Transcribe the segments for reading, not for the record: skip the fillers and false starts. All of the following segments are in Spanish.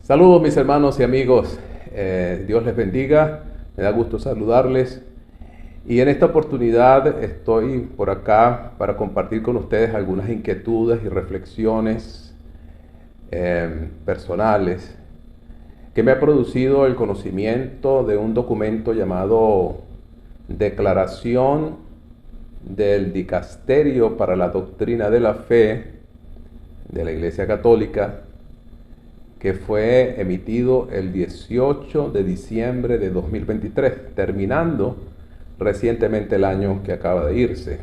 Saludos mis hermanos y amigos, Dios les bendiga, me da gusto saludarles y en esta oportunidad estoy por acá para compartir con ustedes algunas inquietudes y reflexiones personales que me ha producido el conocimiento de un documento llamado Declaración del Dicasterio para la Doctrina de la Fe de la Iglesia Católica, que fue emitido el 18 de diciembre de 2023, terminando recientemente el año que acaba de irse.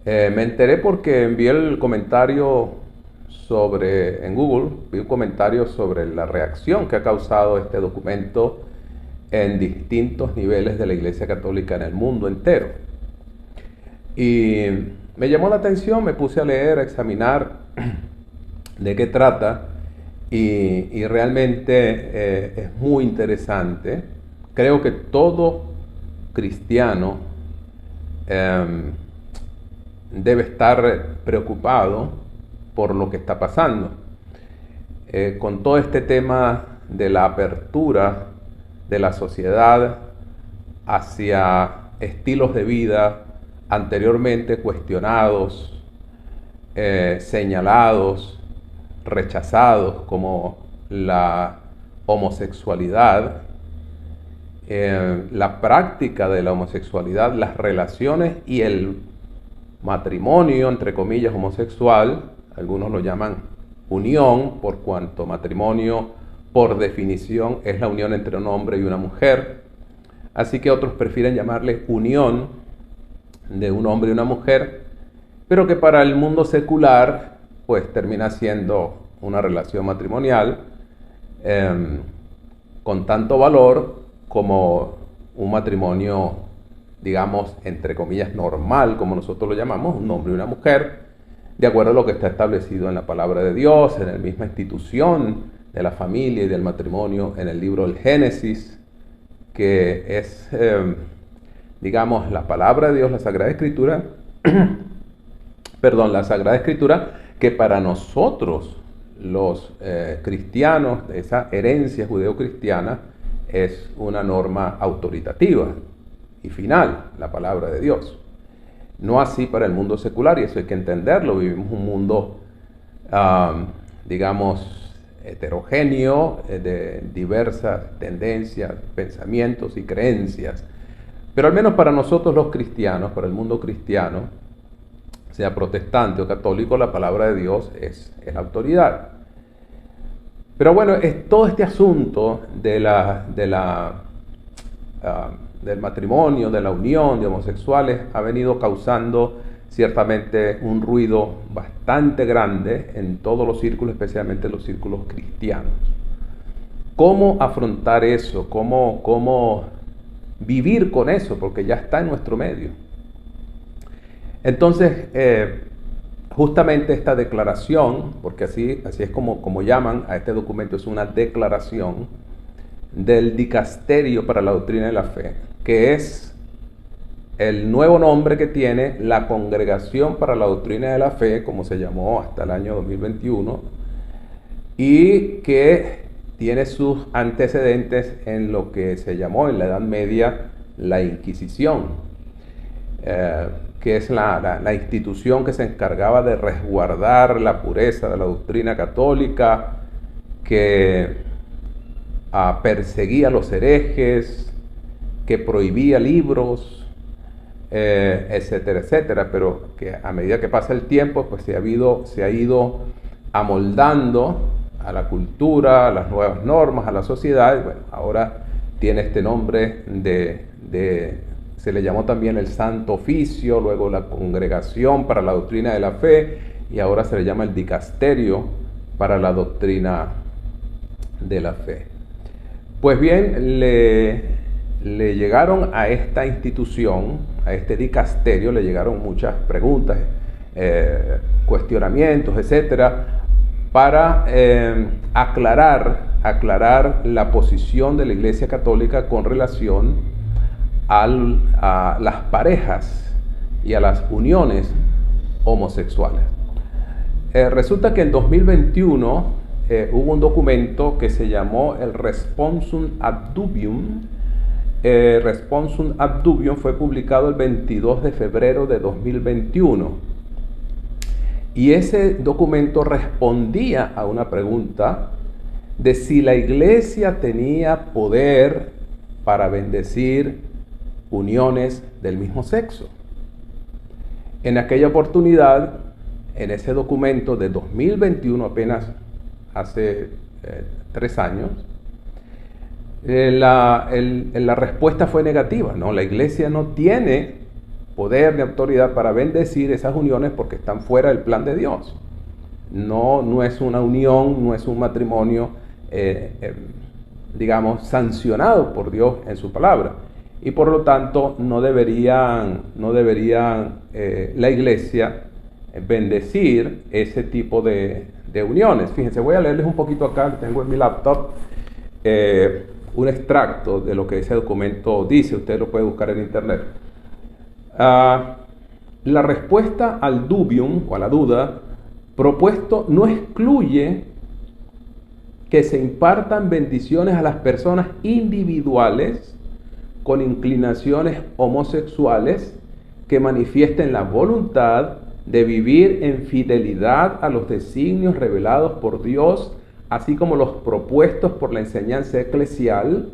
Me enteré porque envié el comentario en Google, vi un comentario sobre la reacción que ha causado este documento en distintos niveles de la Iglesia Católica en el mundo entero. Y me llamó la atención, me puse a leer, a examinar de qué trata y realmente es muy interesante. Creo que todo cristiano debe estar preocupado por lo que está pasando. Con todo este tema de la apertura de la sociedad hacia estilos de vida anteriormente cuestionados, señalados, rechazados, como la homosexualidad, la práctica de la homosexualidad, las relaciones y el matrimonio, entre comillas, homosexual. Algunos lo llaman unión, por cuanto matrimonio, por definición, es la unión entre un hombre y una mujer. Así que otros prefieren llamarle unión de un hombre y una mujer, pero que para el mundo secular pues termina siendo una relación matrimonial con tanto valor como un matrimonio, digamos, entre comillas, normal, como nosotros lo llamamos, un hombre y una mujer, de acuerdo a lo que está establecido en la palabra de Dios, en la misma institución de la familia y del matrimonio, en el libro del Génesis, que es, digamos, la palabra de Dios, la Sagrada Escritura, la Sagrada Escritura, que para nosotros los cristianos, de esa herencia judeo-cristiana, es una norma autoritativa y final, la palabra de Dios. No así para el mundo secular, y eso hay que entenderlo. Vivimos un mundo, digamos, heterogéneo, de diversas tendencias, pensamientos y creencias. Pero al menos para nosotros los cristianos, para el mundo cristiano, sea protestante o católico, la palabra de Dios es la autoridad. Pero bueno, todo este asunto del matrimonio, de la unión de homosexuales, ha venido causando ciertamente un ruido bastante grande en todos los círculos, especialmente en los círculos cristianos. ¿Cómo afrontar eso? ¿Cómo vivir con eso? Porque ya está en nuestro medio. Entonces, justamente esta declaración, porque así es como llaman a este documento, es una declaración del Dicasterio para la Doctrina de la Fe, que es el nuevo nombre que tiene la Congregación para la Doctrina de la Fe, como se llamó hasta el año 2021, y que tiene sus antecedentes en lo que se llamó en la Edad Media la Inquisición, que es la institución que se encargaba de resguardar la pureza de la doctrina católica, que perseguía a los herejes, que prohibía libros, etcétera, etcétera, pero que a medida que pasa el tiempo, pues se ha ido amoldando a la cultura, a las nuevas normas, a la sociedad, y bueno, ahora tiene este nombre se le llamó también el Santo Oficio, luego la Congregación para la Doctrina de la Fe, y ahora se le llama el Dicasterio para la Doctrina de la Fe. Pues bien, le llegaron a esta institución, a este dicasterio, le llegaron muchas preguntas, cuestionamientos, etcétera, para aclarar la posición de la Iglesia Católica con relación a las parejas y a las uniones homosexuales. Resulta que en 2021 hubo un documento que se llamó el Responsum Abdubium. Responsum Abdubium fue publicado el 22 de febrero de 2021. Y ese documento respondía a una pregunta de si la iglesia tenía poder para bendecir uniones del mismo sexo. En aquella oportunidad, en ese documento de 2021, apenas hace 3 años, la respuesta fue negativa. No, la iglesia no tiene poder ni autoridad para bendecir esas uniones porque están fuera del plan de Dios. No es una unión, no es un matrimonio, digamos, sancionado por Dios en su palabra. Y por lo tanto no deberían la iglesia bendecir ese tipo de uniones. Fíjense, voy a leerles un poquito acá, tengo en mi laptop, un extracto de lo que ese documento dice. Usted lo puede buscar en internet. La respuesta al dubium, o a la duda, propuesto no excluye que se impartan bendiciones a las personas individuales con inclinaciones homosexuales que manifiesten la voluntad de vivir en fidelidad a los designios revelados por Dios, así como los propuestos por la enseñanza eclesial,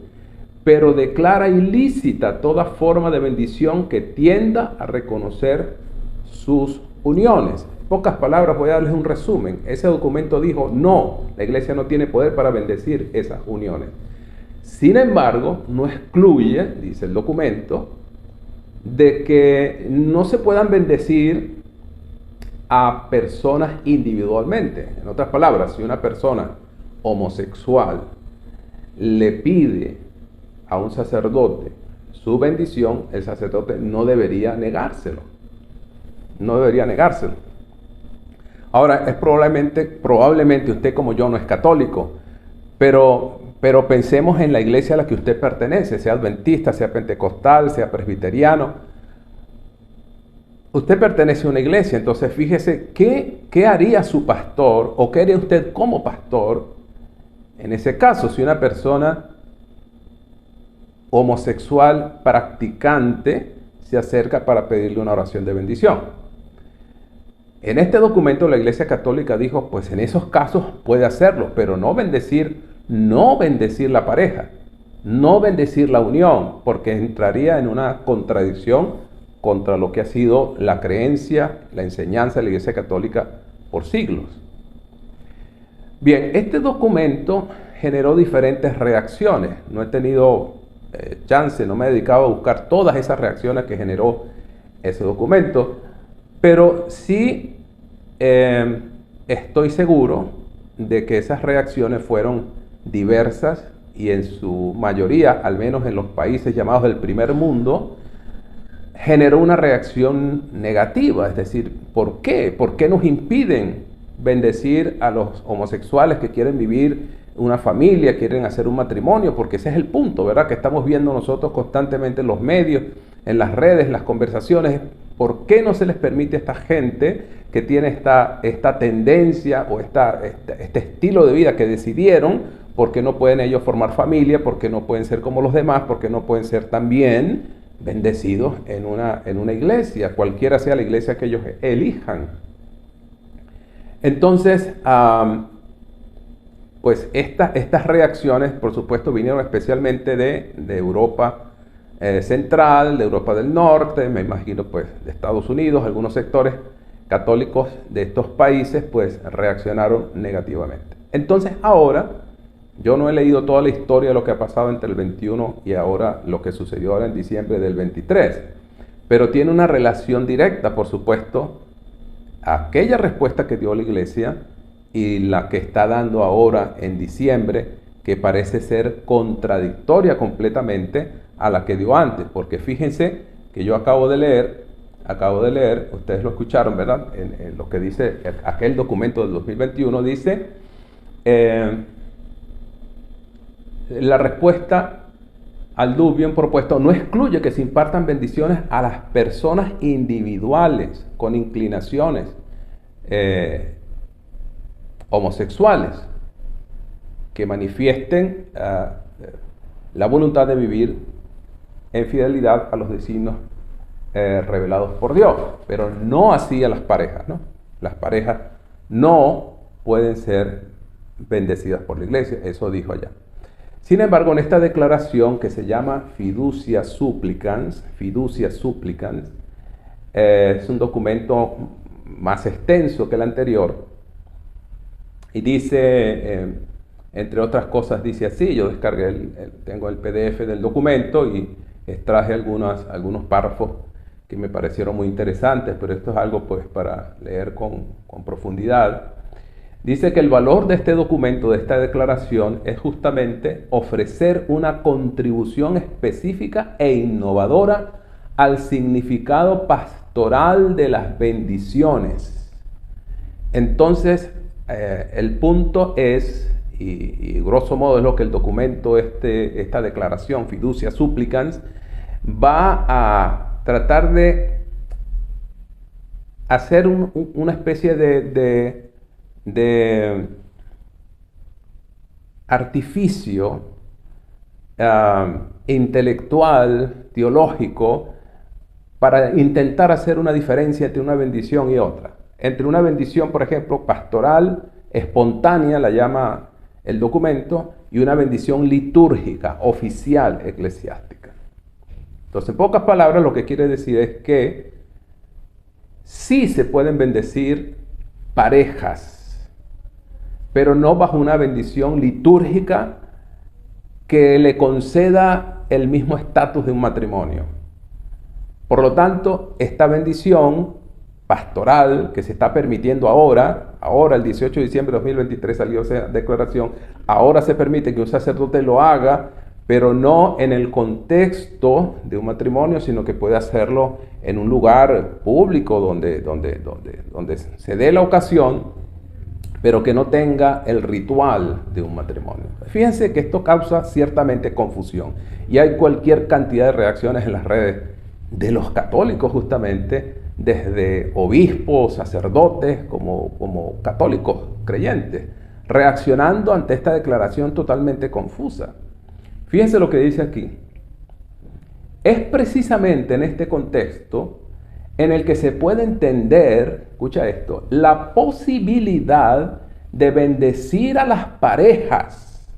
pero declara ilícita toda forma de bendición que tienda a reconocer sus uniones. En pocas palabras, voy a darles un resumen. Ese documento dijo, no, la iglesia no tiene poder para bendecir esas uniones. Sin embargo, no excluye, dice el documento, de que no se puedan bendecir a personas individualmente. En otras palabras, si una persona homosexual le pide a un sacerdote su bendición, el sacerdote no debería negárselo. No debería negárselo. Ahora, es probablemente usted como yo no es católico, pero pensemos en la iglesia a la que usted pertenece, sea adventista, sea pentecostal, sea presbiteriano. Usted pertenece a una iglesia, entonces fíjese qué haría su pastor o qué haría usted como pastor en ese caso, si una persona homosexual practicante se acerca para pedirle una oración de bendición. En este documento la Iglesia Católica dijo, pues en esos casos puede hacerlo, pero no bendecir la pareja, no bendecir la unión, porque entraría en una contradicción contra lo que ha sido la creencia, la enseñanza de la Iglesia Católica por siglos. Bien, este documento generó diferentes reacciones. No he tenido chance, no me he dedicado a buscar todas esas reacciones que generó ese documento, pero sí estoy seguro de que esas reacciones fueron diversas y en su mayoría, al menos en los países llamados del primer mundo, generó una reacción negativa. Es decir, ¿por qué? ¿Por qué nos impiden bendecir a los homosexuales que quieren vivir una familia, quieren hacer un matrimonio? Porque ese es el punto, ¿verdad? Que estamos viendo nosotros constantemente en los medios, en las redes, en las conversaciones. ¿Por qué no se les permite a esta gente que tiene esta tendencia o este estilo de vida que decidieron? ¿Por qué no pueden ellos formar familia? ¿Por qué no pueden ser como los demás? ¿Por qué no pueden ser también bendecidos en una iglesia, cualquiera sea la iglesia que ellos elijan? Entonces, pues estas reacciones, por supuesto, vinieron especialmente de Europa Central, de Europa del Norte, me imagino pues de Estados Unidos. Algunos sectores católicos de estos países pues reaccionaron negativamente. Entonces ahora, yo no he leído toda la historia de lo que ha pasado entre el 21 y ahora lo que sucedió ahora en diciembre del 23, pero tiene una relación directa, por supuesto, aquella respuesta que dio la iglesia y la que está dando ahora en diciembre, que parece ser contradictoria completamente a la que dio antes, porque fíjense que yo acabo de leer, ustedes lo escucharon, ¿verdad? En lo que dice aquel documento del 2021, dice, la respuesta al dubium propuesto no excluye que se impartan bendiciones a las personas individuales con inclinaciones homosexuales, que manifiesten la voluntad de vivir en fidelidad a los designios revelados por Dios, pero no así a las parejas, ¿no? Las parejas no pueden ser bendecidas por la iglesia, eso dijo allá. Sin embargo, en esta declaración que se llama Fiducia Supplicans, es un documento más extenso que el anterior, y dice, entre otras cosas, dice así. Yo descargué, tengo el PDF del documento y extraje algunos párrafos que me parecieron muy interesantes, pero esto es algo pues para leer con profundidad. Dice que el valor de este documento, de esta declaración, es justamente ofrecer una contribución específica e innovadora al significado pastoral de las bendiciones. Entonces, el punto es, y grosso modo es lo que el documento, esta declaración, Fiducia Supplicans, va a tratar de hacer una especie de artificio intelectual, teológico, para intentar hacer una diferencia entre una bendición y otra. Entre una bendición, por ejemplo, pastoral, espontánea, la llama el documento, y una bendición litúrgica, oficial, eclesiástica. Entonces, en pocas palabras, lo que quiere decir es que sí se pueden bendecir parejas, pero no bajo una bendición litúrgica que le conceda el mismo estatus de un matrimonio. Por lo tanto, esta bendición pastoral que se está permitiendo ahora el 18 de diciembre de 2023 salió esa declaración, ahora se permite que un sacerdote lo haga, pero no en el contexto de un matrimonio, sino que puede hacerlo en un lugar público donde se dé la ocasión, pero que no tenga el ritual de un matrimonio. Fíjense que esto causa ciertamente confusión, y hay cualquier cantidad de reacciones en las redes de los católicos, justamente, desde obispos, sacerdotes, como católicos creyentes, reaccionando ante esta declaración totalmente confusa. Fíjense lo que dice aquí. Es precisamente en este contexto en el que se puede entender, escucha esto, la posibilidad de bendecir a las parejas.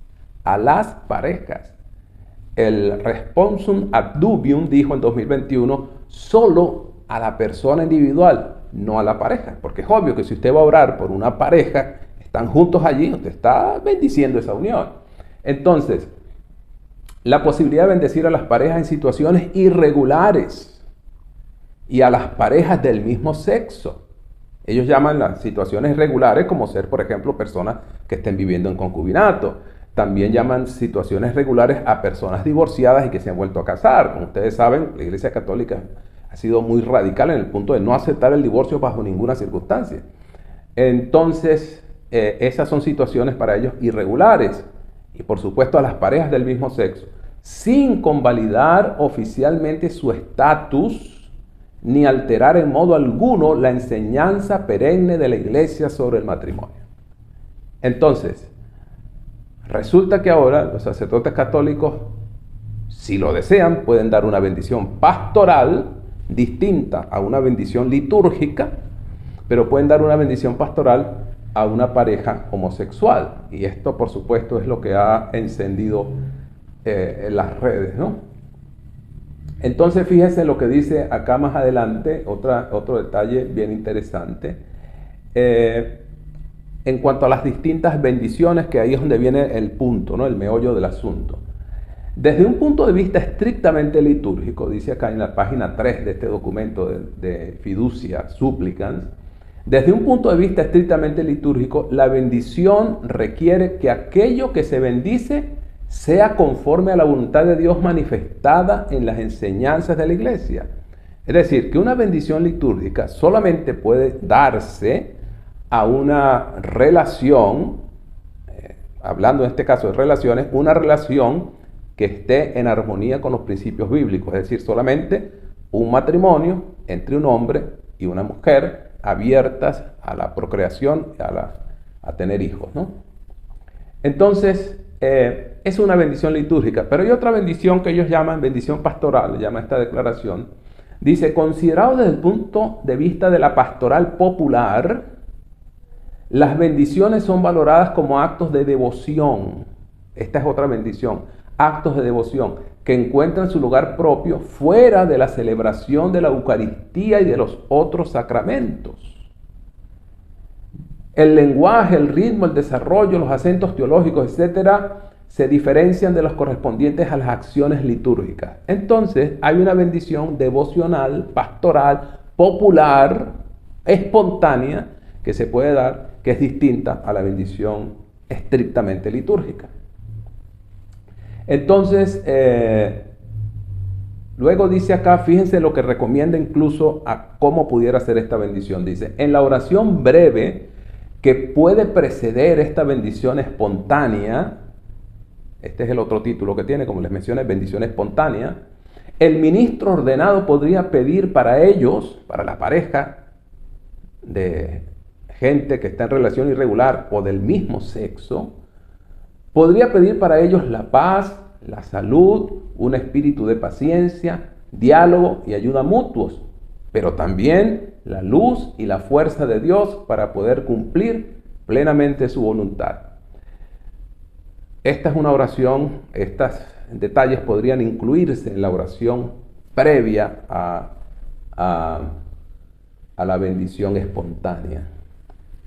El Responsum ad Dubium dijo en 2021 solo a la persona individual, no a la pareja, porque es obvio que si usted va a orar por una pareja, están juntos allí, usted está bendiciendo esa unión. Entonces, la posibilidad de bendecir a las parejas en situaciones irregulares y a las parejas del mismo sexo. Ellos llaman las situaciones irregulares como ser, por ejemplo, personas que estén viviendo en concubinato. También llaman situaciones regulares a personas divorciadas y que se han vuelto a casar. Como ustedes saben, la Iglesia Católica ha sido muy radical en el punto de no aceptar el divorcio bajo ninguna circunstancia. Entonces, esas son situaciones para ellos irregulares. Y por supuesto a las parejas del mismo sexo, sin convalidar oficialmente su estatus, ni alterar en modo alguno la enseñanza perenne de la Iglesia sobre el matrimonio. Entonces, resulta que ahora los sacerdotes católicos, si lo desean, pueden dar una bendición pastoral distinta a una bendición litúrgica, pero pueden dar una bendición pastoral a una pareja homosexual. Y esto, por supuesto, es lo que ha encendido en las redes, ¿no? Entonces, fíjense lo que dice acá más adelante, otro detalle bien interesante. En cuanto a las distintas bendiciones, que ahí es donde viene el punto, ¿no? El meollo del asunto. Desde un punto de vista estrictamente litúrgico, dice acá en la página 3 de este documento de Fiducia Supplicans, desde un punto de vista estrictamente litúrgico, la bendición requiere que aquello que se bendice sea conforme a la voluntad de Dios manifestada en las enseñanzas de la Iglesia. Es decir, que una bendición litúrgica solamente puede darse a una relación, hablando en este caso de relaciones, una relación que esté en armonía con los principios bíblicos, es decir, solamente un matrimonio entre un hombre y una mujer abiertas a la procreación, a tener hijos, ¿no? Entonces, es una bendición litúrgica, pero hay otra bendición que ellos llaman bendición pastoral, llama esta declaración. Dice, considerado desde el punto de vista de la pastoral popular, las bendiciones son valoradas como actos de devoción. Esta es otra bendición, actos de devoción que encuentran su lugar propio fuera de la celebración de la Eucaristía y de los otros sacramentos. El lenguaje, el ritmo, el desarrollo, los acentos teológicos, etcétera, se diferencian de los correspondientes a las acciones litúrgicas. Entonces, hay una bendición devocional, pastoral, popular, espontánea, que se puede dar, que es distinta a la bendición estrictamente litúrgica. Entonces, luego dice acá, fíjense lo que recomienda incluso a cómo pudiera ser esta bendición. Dice, en la oración breve que puede preceder esta bendición espontánea, este es el otro título que tiene, como les mencioné, bendición espontánea, el ministro ordenado podría pedir para ellos, para la pareja de gente que está en relación irregular o del mismo sexo, podría pedir para ellos la paz, la salud, un espíritu de paciencia, diálogo y ayuda mutuos, pero también la luz y la fuerza de Dios para poder cumplir plenamente su voluntad. Esta es una oración, estos detalles podrían incluirse en la oración previa a la bendición espontánea.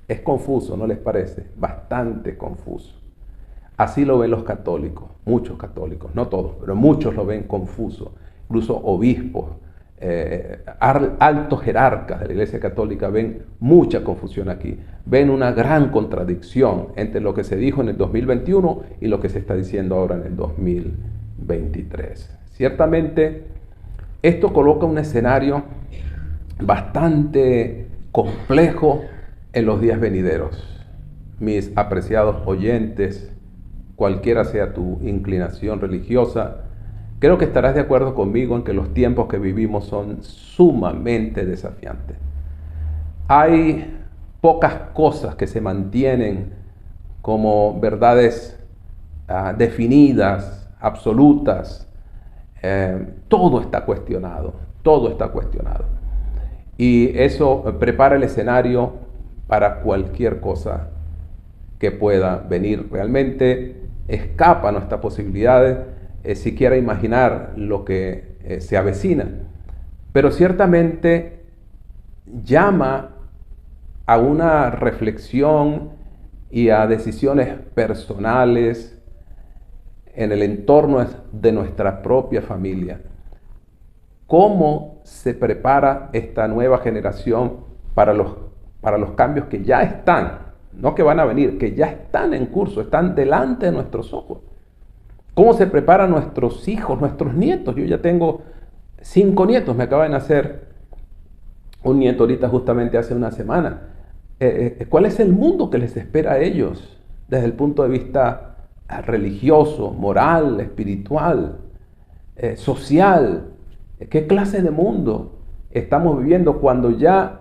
Es confuso, ¿no les parece? Bastante confuso. Así lo ven los católicos, muchos católicos, no todos, pero muchos lo ven confuso. Incluso obispos, altos jerarcas de la Iglesia Católica ven mucha confusión aquí. Ven una gran contradicción entre lo que se dijo en el 2021 y lo que se está diciendo ahora en el 2023. Ciertamente, esto coloca un escenario bastante complejo en los días venideros. Mis apreciados oyentes, cualquiera sea tu inclinación religiosa, creo que estarás de acuerdo conmigo en que los tiempos que vivimos son sumamente desafiantes. Hay pocas cosas que se mantienen como verdades definidas, absolutas. Todo está cuestionado, todo está cuestionado. Y eso prepara el escenario para cualquier cosa que pueda venir. Realmente escapa a nuestras posibilidades siquiera imaginar lo que se avecina. Pero ciertamente llama a una reflexión y a decisiones personales en el entorno de nuestra propia familia. ¿Cómo se prepara esta nueva generación para los cambios que ya están, no que van a venir, que ya están en curso, están delante de nuestros ojos? ¿Cómo se preparan nuestros hijos, nuestros nietos? Yo ya tengo 5 nietos, me acaba de nacer un nieto ahorita justamente hace una semana. ¿Cuál es el mundo que les espera a ellos desde el punto de vista religioso, moral, espiritual, social? ¿Qué clase de mundo estamos viviendo cuando ya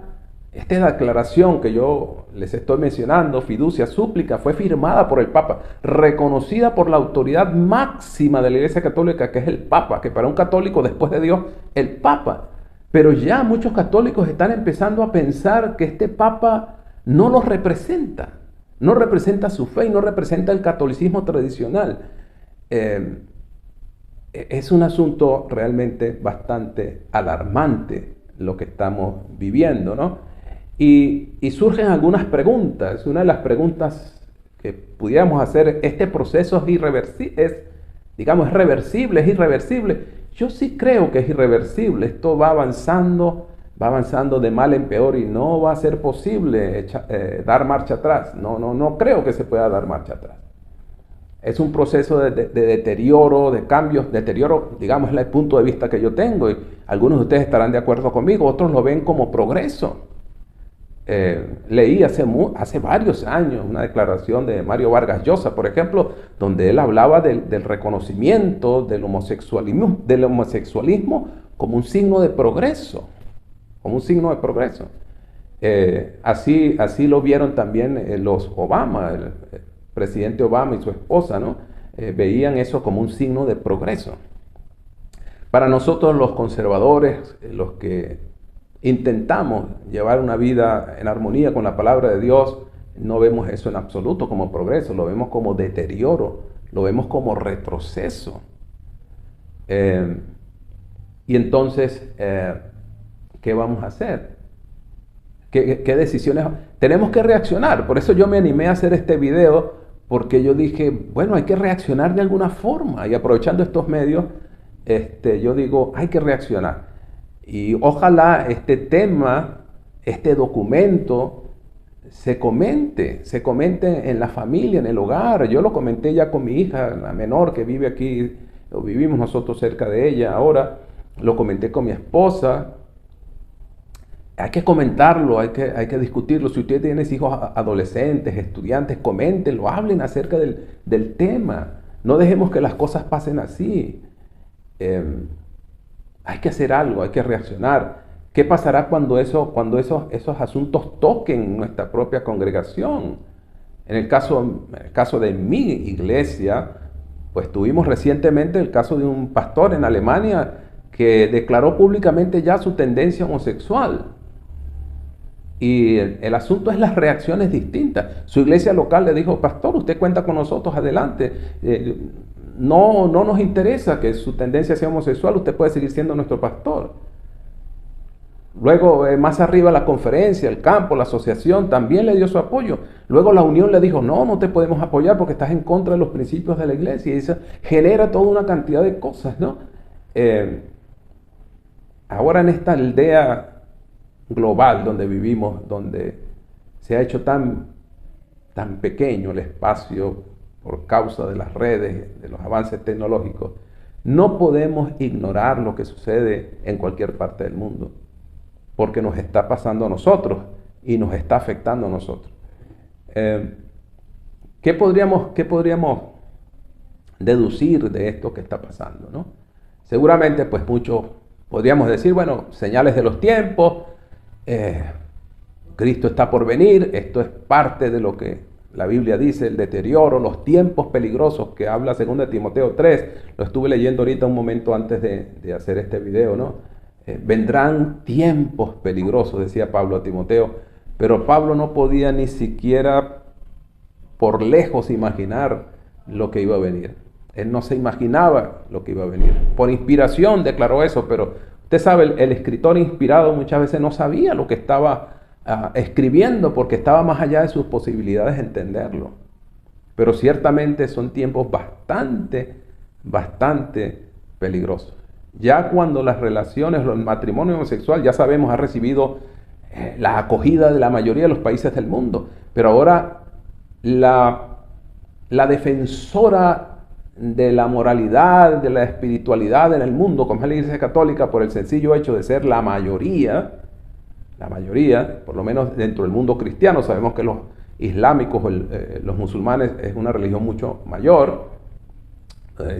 esta declaración que yo les estoy mencionando, fiducia, súplica, fue firmada por el Papa, reconocida por la autoridad máxima de la Iglesia Católica, que es el Papa, que para un católico después de Dios, el Papa? Pero ya muchos católicos están empezando a pensar que este Papa no los representa, no representa su fe y no representa el catolicismo tradicional. Es un asunto realmente bastante alarmante lo que estamos viviendo, ¿no? Y surgen algunas preguntas. Una de las preguntas que pudiéramos hacer, ¿este proceso es irreversible? ¿Es reversible? ¿Es irreversible? Yo sí creo que es irreversible. Esto va avanzando de mal en peor y no va a ser posible dar marcha atrás. No creo que se pueda dar marcha atrás. Es un proceso de deterioro, de cambios, deterioro, digamos, es el punto de vista que yo tengo. Y algunos de ustedes estarán de acuerdo conmigo, otros lo ven como progreso. Leí hace varios años una declaración de Mario Vargas Llosa, por ejemplo, donde él hablaba del reconocimiento del homosexualismo como un signo de progreso, como un signo de progreso. Así lo vieron también los Obama, presidente Obama y su esposa, ¿no? Veían eso como un signo de progreso. Para nosotros los conservadores, los que intentamos llevar una vida en armonía con la palabra de Dios, no vemos eso en absoluto como progreso, lo vemos como deterioro, lo vemos como retroceso. Y entonces, ¿qué vamos a hacer? ¿Qué decisiones? Tenemos que reaccionar. Por eso yo me animé a hacer este video, porque yo dije, bueno, hay que reaccionar de alguna forma. Y aprovechando estos medios, yo digo, hay que reaccionar. Y ojalá este tema, este documento, se comente en la familia, en el hogar. Yo lo comenté ya con mi hija, la menor que vive aquí, o vivimos nosotros cerca de ella ahora. Lo comenté con mi esposa. Hay que comentarlo, hay que discutirlo. Si usted tiene hijos adolescentes, estudiantes, coméntenlo, hablen acerca del tema. No dejemos que las cosas pasen así. Hay que hacer algo, hay que reaccionar. ¿Qué pasará cuando esos asuntos toquen nuestra propia congregación? En el caso de mi iglesia, pues tuvimos recientemente el caso de un pastor en Alemania que declaró públicamente ya su tendencia homosexual. Y el asunto es las reacciones distintas. Su iglesia local le dijo, pastor, usted cuenta con nosotros, adelante. No nos interesa que su tendencia sea homosexual, usted puede seguir siendo nuestro pastor. Luego, más arriba, la conferencia, el campo, la asociación también le dio su apoyo. Luego la unión le dijo, no te podemos apoyar porque estás en contra de los principios de la iglesia. Y eso genera toda una cantidad de cosas, ¿no? Ahora en esta aldea global donde vivimos, donde se ha hecho tan pequeño el espacio por causa de las redes, de los avances tecnológicos, no podemos ignorar lo que sucede en cualquier parte del mundo, porque nos está pasando a nosotros y nos está afectando a nosotros. ¿Qué podríamos deducir de esto que está pasando, ¿no? Seguramente, pues muchos podríamos decir, bueno, señales de los tiempos, Cristo está por venir, esto es parte de lo que la Biblia dice, el deterioro, los tiempos peligrosos que habla 2 Timoteo 3, lo estuve leyendo ahorita un momento antes de hacer este video, ¿no? Vendrán tiempos peligrosos, decía Pablo a Timoteo, pero Pablo no podía ni siquiera por lejos imaginar lo que iba a venir. Él no se imaginaba lo que iba a venir. Por inspiración declaró eso, pero usted sabe, el escritor inspirado muchas veces no sabía lo que estaba escribiendo porque estaba más allá de sus posibilidades de entenderlo. Pero ciertamente son tiempos bastante peligrosos. Ya cuando las relaciones, el matrimonio homosexual, ya sabemos, ha recibido la acogida de la mayoría de los países del mundo. Pero ahora la defensora de la moralidad, de la espiritualidad en el mundo, como es la Iglesia Católica, por el sencillo hecho de ser la mayoría, por lo menos dentro del mundo cristiano, sabemos que los islámicos, los musulmanes, es una religión mucho mayor,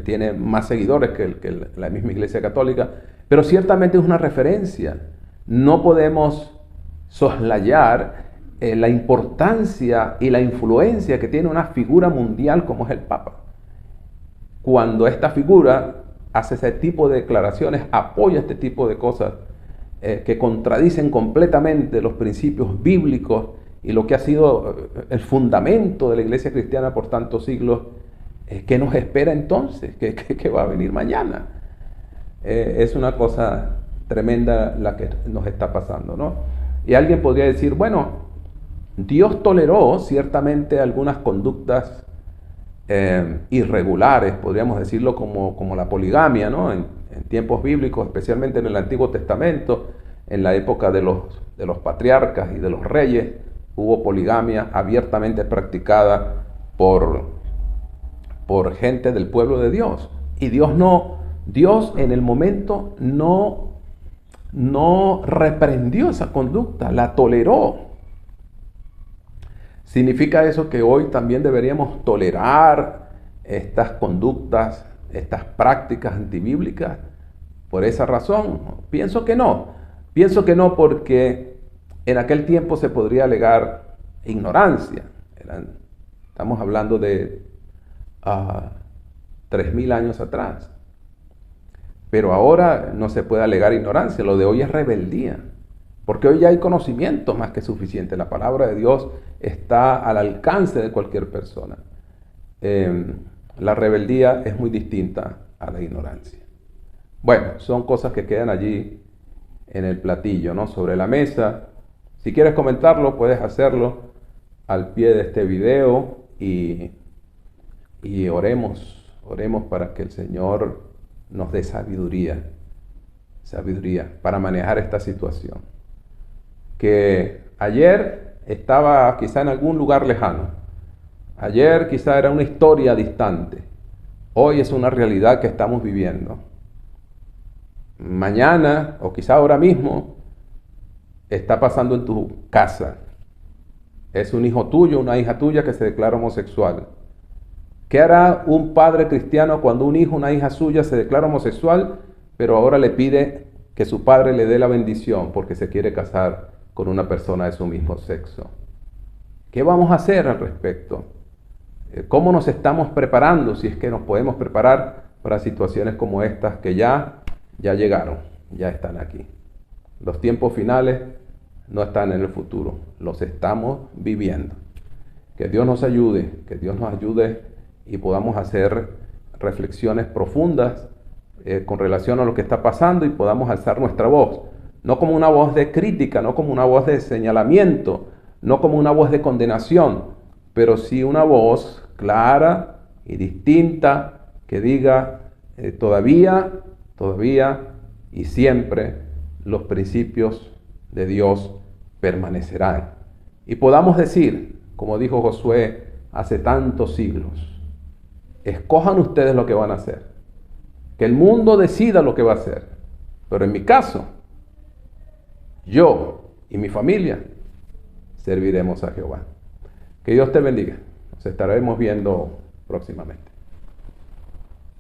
tiene más seguidores que la misma Iglesia Católica, pero ciertamente es una referencia. No podemos soslayar la importancia y la influencia que tiene una figura mundial como es el Papa. Cuando esta figura hace ese tipo de declaraciones, apoya este tipo de cosas que contradicen completamente los principios bíblicos y lo que ha sido el fundamento de la iglesia cristiana por tantos siglos, ¿qué nos espera entonces? ¿Qué va a venir mañana? Es una cosa tremenda la que nos está pasando, ¿no? Y alguien podría decir, bueno, Dios toleró ciertamente algunas conductas irregulares, podríamos decirlo como la poligamia, ¿no? En tiempos bíblicos, especialmente en el Antiguo Testamento, en la época de los patriarcas y de los reyes, hubo poligamia abiertamente practicada por gente del pueblo de Dios. Y Dios en el momento no reprendió esa conducta, la toleró. ¿Significa eso que hoy también deberíamos tolerar estas conductas, estas prácticas antibíblicas? Por esa razón, pienso que no. Pienso que no porque en aquel tiempo se podría alegar ignorancia. Estamos hablando de 3.000 años atrás. Pero ahora no se puede alegar ignorancia, lo de hoy es rebeldía. Porque hoy ya hay conocimiento más que suficiente. La palabra de Dios está al alcance de cualquier persona. La rebeldía es muy distinta a la ignorancia. Bueno, son cosas que quedan allí en el platillo, ¿no? Sobre la mesa. Si quieres comentarlo, puedes hacerlo al pie de este video y oremos para que el Señor nos dé sabiduría para manejar esta situación. Que ayer estaba quizá en algún lugar lejano, ayer quizá era una historia distante, hoy es una realidad que estamos viviendo. Mañana o quizá ahora mismo está pasando en tu casa. Es un hijo tuyo, una hija tuya que se declara homosexual. ¿Qué hará un padre cristiano cuando un hijo, una hija suya se declara homosexual, pero ahora le pide que su padre le dé la bendición porque se quiere casar con una persona de su mismo sexo? ¿Qué vamos a hacer al respecto? ¿Cómo nos estamos preparando, si es que nos podemos preparar para situaciones como estas que ya llegaron, ya están aquí? Los tiempos finales no están en el futuro, los estamos viviendo. Que Dios nos ayude, y podamos hacer reflexiones profundas con relación a lo que está pasando y podamos alzar nuestra voz, no como una voz de crítica, no como una voz de señalamiento, no como una voz de condenación, pero sí una voz clara y distinta que diga todavía y siempre los principios de Dios permanecerán. Y podamos decir, como dijo Josué hace tantos siglos, escojan ustedes lo que van a hacer, que el mundo decida lo que va a hacer, pero en mi caso, yo y mi familia serviremos a Jehová. Que Dios te bendiga. Nos estaremos viendo próximamente.